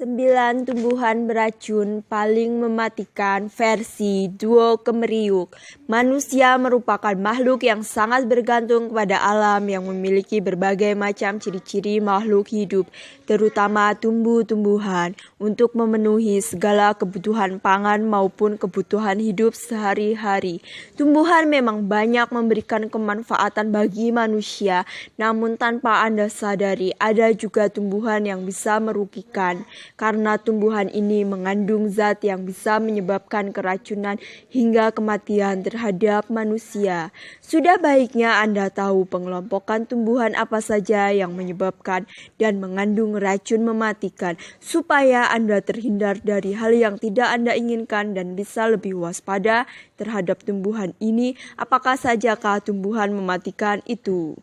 9 tumbuhan beracun paling mematikan versi Duo Kemeriuk. Manusia merupakan makhluk yang sangat bergantung kepada alam yang memiliki berbagai macam ciri-ciri makhluk hidup, terutama tumbuh-tumbuhan, untuk memenuhi segala kebutuhan pangan maupun kebutuhan hidup sehari-hari. Tumbuhan memang banyak memberikan kemanfaatan bagi manusia, namun tanpa Anda sadari, ada juga tumbuhan yang bisa merugikan karena tumbuhan ini mengandung zat yang bisa menyebabkan keracunan hingga kematian terhadap manusia. Sudah baiknya Anda tahu pengelompokan tumbuhan apa saja yang menyebabkan dan mengandung racun mematikan, supaya Anda terhindar dari hal yang tidak Anda inginkan dan bisa lebih waspada terhadap tumbuhan ini. Apakah sajakah tumbuhan mematikan itu?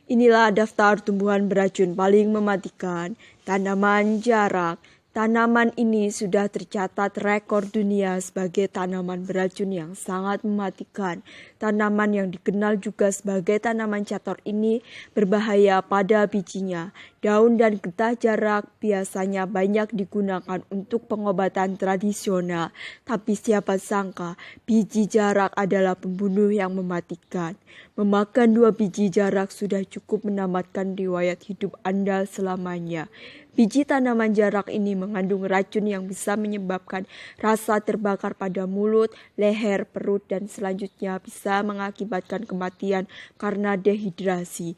Inilah daftar tumbuhan beracun paling mematikan. Tanaman jarak. Tanaman ini sudah tercatat rekor dunia sebagai tanaman beracun yang sangat mematikan. Tanaman yang dikenal juga sebagai tanaman cator ini berbahaya pada bijinya. Daun dan getah jarak biasanya banyak digunakan untuk pengobatan tradisional, tapi siapa sangka biji jarak adalah pembunuh yang mematikan. Memakan 2 biji jarak sudah cukup menamatkan riwayat hidup Anda selamanya. Biji tanaman jarak ini mengandung racun yang bisa menyebabkan rasa terbakar pada mulut, leher, perut, dan selanjutnya bisa mengakibatkan kematian karena dehidrasi.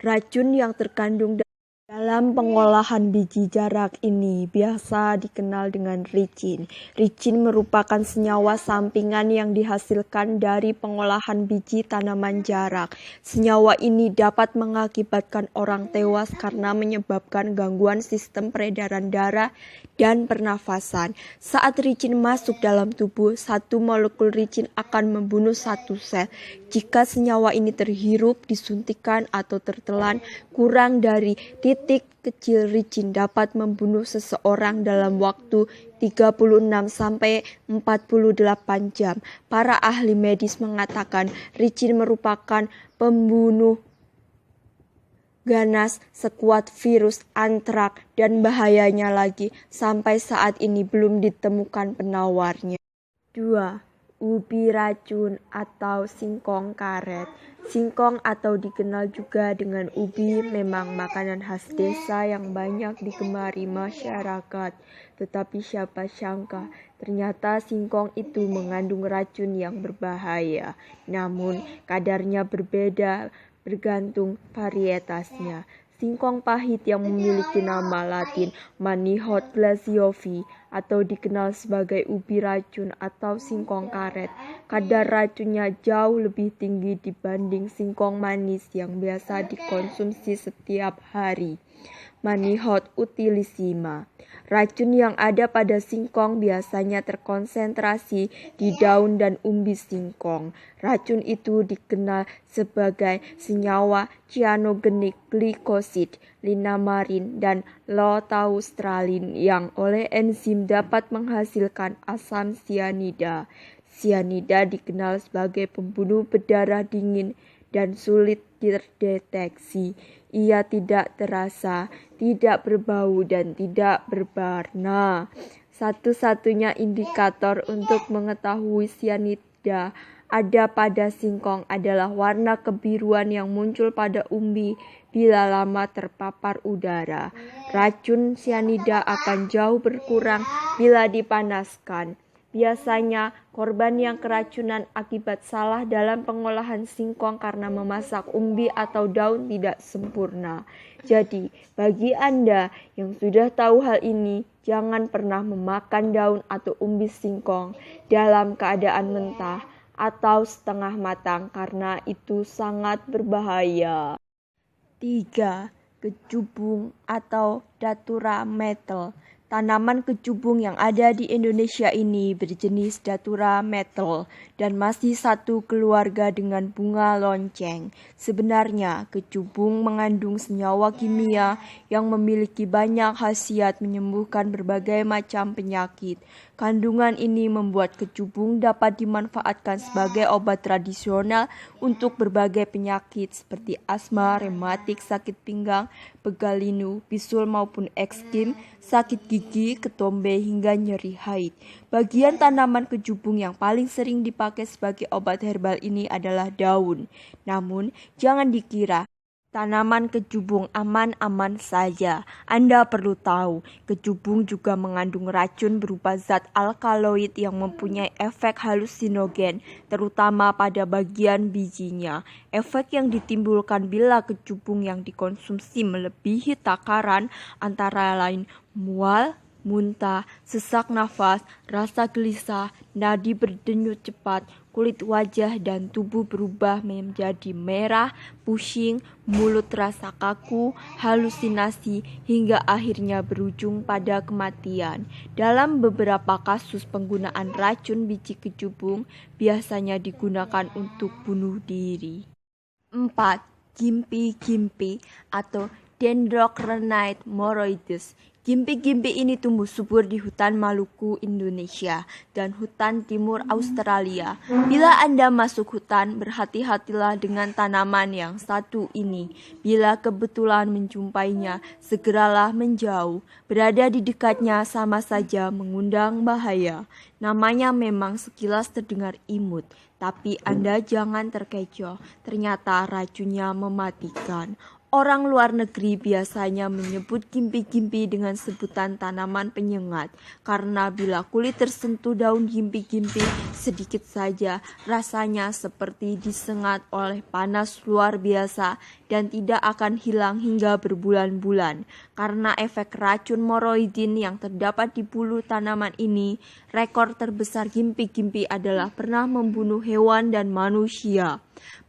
Racun yang terkandung dalam pengolahan biji jarak ini biasa dikenal dengan ricin. Ricin merupakan senyawa sampingan yang dihasilkan dari pengolahan biji tanaman jarak. Senyawa ini dapat mengakibatkan orang tewas karena menyebabkan gangguan sistem peredaran darah dan pernafasan. Saat ricin masuk dalam tubuh, satu molekul ricin akan membunuh satu sel. Jika senyawa ini terhirup, disuntikkan atau tertelan, kurang dari titik kecil ricin dapat membunuh seseorang dalam waktu 36 sampai 48 jam. Para ahli medis mengatakan ricin merupakan pembunuh ganas sekuat virus antrak, dan bahayanya lagi, sampai saat ini belum ditemukan penawarnya. 2. Ubi racun atau singkong karet. Singkong atau dikenal juga dengan ubi memang makanan khas desa yang banyak digemari masyarakat. Tetapi siapa sangka ternyata singkong itu mengandung racun yang berbahaya. Namun kadarnya berbeda bergantung varietasnya. Singkong pahit yang memiliki nama latin Manihot glacioffi atau dikenal sebagai ubi racun atau singkong karet. Kadar racunnya jauh lebih tinggi dibanding singkong manis yang biasa dikonsumsi setiap hari. Manihot utilissima. Racun yang ada pada singkong biasanya terkonsentrasi di daun dan umbi singkong. Racun itu dikenal sebagai senyawa cyanogenik glikosid, linamarin, dan lotaustralin yang oleh enzim dapat menghasilkan asam sianida. Sianida dikenal sebagai pembunuh berdarah dingin dan sulit terdeteksi. Ia tidak terasa, tidak berbau, dan tidak berwarna. Satu-satunya indikator untuk mengetahui sianida ada pada singkong adalah warna kebiruan yang muncul pada umbi bila lama terpapar udara. Racun sianida akan jauh berkurang bila dipanaskan. Biasanya, korban yang keracunan akibat salah dalam pengolahan singkong karena memasak umbi atau daun tidak sempurna. Jadi, bagi Anda yang sudah tahu hal ini, jangan pernah memakan daun atau umbi singkong dalam keadaan mentah atau setengah matang karena itu sangat berbahaya. 3. Kecubung atau datura metal. Tanaman kecubung yang ada di Indonesia ini berjenis Datura metal dan masih satu keluarga dengan bunga lonceng. Sebenarnya, kecubung mengandung senyawa kimia yang memiliki banyak khasiat menyembuhkan berbagai macam penyakit. Kandungan ini membuat kecubung dapat dimanfaatkan sebagai obat tradisional untuk berbagai penyakit seperti asma, rematik, sakit pinggang, pegal linu, bisul maupun ekskim, sakit gigi, ketombe, hingga nyeri haid. Bagian tanaman kecubung yang paling sering dipakai sebagai obat herbal ini adalah daun. Namun, jangan dikira tanaman kecubung aman-aman saja. Anda perlu tahu, kecubung juga mengandung racun berupa zat alkaloid yang mempunyai efek halusinogen, terutama pada bagian bijinya. Efek yang ditimbulkan bila kecubung yang dikonsumsi melebihi takaran antara lain mual, muntah, sesak nafas, rasa gelisah, nadi berdenyut cepat, kulit wajah dan tubuh berubah menjadi merah, pusing, mulut terasa kaku, halusinasi, hingga akhirnya berujung pada kematian. Dalam beberapa kasus penggunaan racun biji kecubung biasanya digunakan untuk bunuh diri. 4. Gimpi-gimpi atau Dendrocrenites moroides. Gimpi-gimpi ini tumbuh subur di hutan Maluku, Indonesia, dan hutan timur Australia. Bila Anda masuk hutan, berhati-hatilah dengan tanaman yang satu ini. Bila kebetulan menjumpainya, segeralah menjauh. Berada di dekatnya sama saja mengundang bahaya. Namanya memang sekilas terdengar imut, tapi Anda jangan terkecoh. Ternyata racunnya mematikan. Orang luar negeri biasanya menyebut gimpi-gimpi dengan sebutan tanaman penyengat, karena bila kulit tersentuh daun gimpi-gimpi sedikit saja, rasanya seperti disengat oleh panas luar biasa dan tidak akan hilang hingga berbulan-bulan. Karena efek racun moroidin yang terdapat di bulu tanaman ini, rekor terbesar gimpi-gimpi adalah pernah membunuh hewan dan manusia.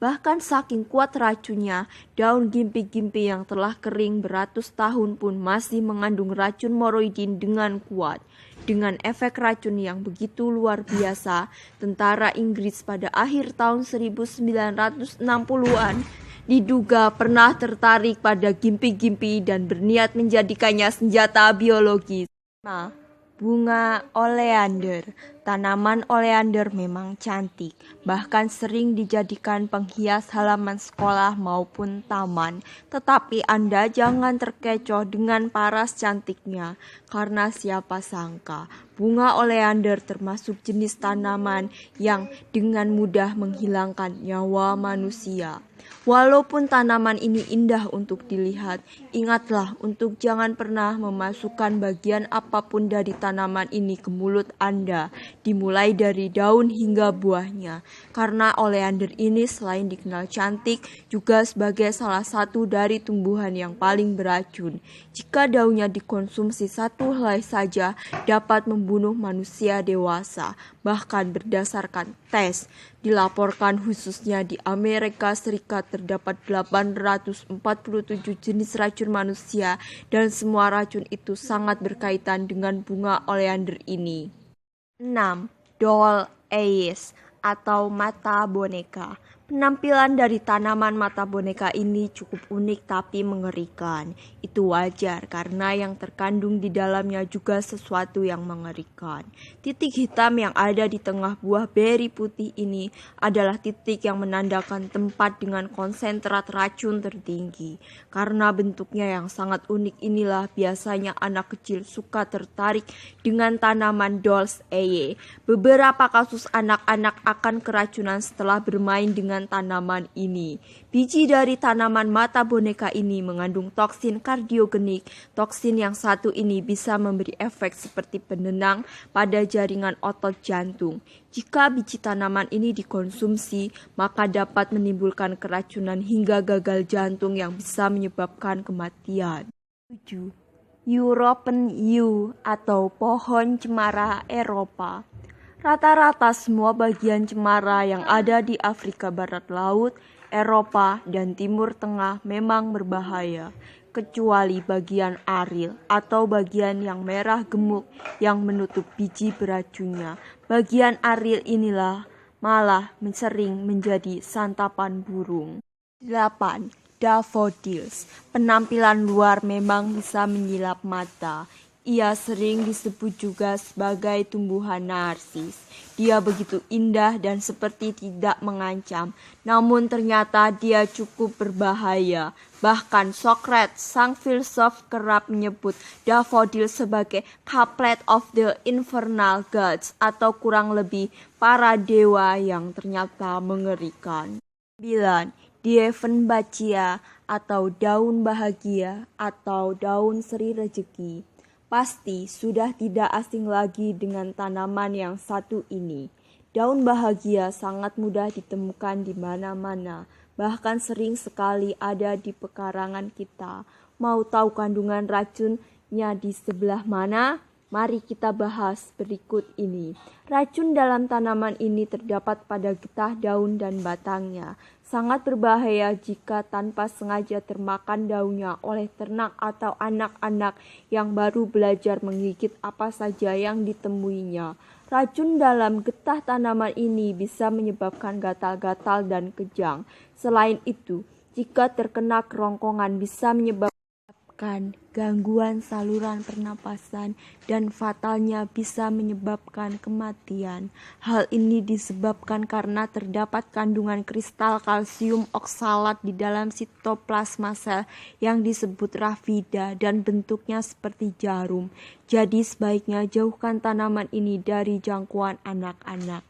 Bahkan saking kuat racunnya, daun gimpi-gimpi yang telah kering beratus tahun pun masih mengandung racun moroidin dengan kuat. Dengan efek racun yang begitu luar biasa, tentara Inggris pada akhir tahun 1960-an diduga pernah tertarik pada gimpi-gimpi dan berniat menjadikannya senjata biologis. Bunga oleander. Tanaman oleander memang cantik, bahkan sering dijadikan penghias halaman sekolah maupun taman. Tetapi Anda jangan terkecoh dengan paras cantiknya, karena siapa sangka bunga oleander termasuk jenis tanaman yang dengan mudah menghilangkan nyawa manusia. Walaupun tanaman ini indah untuk dilihat, ingatlah untuk jangan pernah memasukkan bagian apapun dari tanaman ini ke mulut Anda, dimulai dari daun hingga buahnya. Karena oleander ini selain dikenal cantik, juga sebagai salah satu dari tumbuhan yang paling beracun. Jika daunnya dikonsumsi satu helai saja, dapat membunuh manusia dewasa. Bahkan berdasarkan tes, dilaporkan khususnya di Amerika Serikat terdapat 847 jenis racun manusia dan semua racun itu sangat berkaitan dengan bunga oleander ini. 6. Doll eyes atau mata boneka. Penampilan dari tanaman mata boneka ini cukup unik tapi mengerikan. Itu wajar karena yang terkandung di dalamnya juga sesuatu yang mengerikan. Titik hitam yang ada di tengah buah beri putih ini adalah titik yang menandakan tempat dengan konsentrat racun tertinggi. Karena bentuknya yang sangat unik inilah biasanya anak kecil suka tertarik dengan tanaman dolls eye. Beberapa kasus anak-anak akan keracunan setelah bermain dengan tanaman ini. Biji dari tanaman mata boneka ini mengandung toksin kardiogenik. Toksin yang satu ini bisa memberi efek seperti penenang pada jaringan otot jantung. Jika biji tanaman ini dikonsumsi, maka dapat menimbulkan keracunan hingga gagal jantung yang bisa menyebabkan kematian. 7. European yew atau pohon cemara Eropa. Rata-rata semua bagian cemara yang ada di Afrika Barat Laut, Eropa, dan Timur Tengah memang berbahaya. kecuali bagian aril atau bagian yang merah gemuk yang menutup biji beracunnya. Bagian aril inilah malah sering menjadi santapan burung. 8. Daffodils. Penampilan luar memang bisa menyilap mata. Ia sering disebut juga sebagai tumbuhan narsis. Dia begitu indah dan seperti tidak mengancam, namun ternyata dia cukup berbahaya. Bahkan Socrates, sang filsuf, kerap menyebut daffodil sebagai couplet of the infernal gods, atau kurang lebih para dewa yang ternyata mengerikan. 9. Dieffenbachia atau daun bahagia atau daun seri rezeki. Pasti sudah tidak asing lagi dengan tanaman yang satu ini. Daun bahagia sangat mudah ditemukan di mana-mana, bahkan sering sekali ada di pekarangan kita. Mau tahu kandungan racunnya di sebelah mana? Mari kita bahas berikut ini. Racun dalam tanaman ini terdapat pada getah daun dan batangnya. Sangat berbahaya jika tanpa sengaja termakan daunnya oleh ternak atau anak-anak yang baru belajar menggigit apa saja yang ditemuinya. Racun dalam getah tanaman ini bisa menyebabkan gatal-gatal dan kejang. Selain itu, jika terkena kerongkongan bisa menyebabkan gangguan saluran pernapasan dan fatalnya bisa menyebabkan kematian. Hal ini disebabkan karena terdapat kandungan kristal kalsium oksalat di dalam sitoplasma sel yang disebut rafida dan bentuknya seperti jarum. Jadi sebaiknya jauhkan tanaman ini dari jangkauan anak-anak.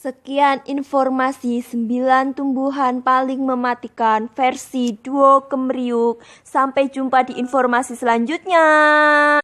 Sekian informasi 9 tumbuhan paling mematikan versi Duo Kemeriuk. Sampai jumpa di informasi selanjutnya.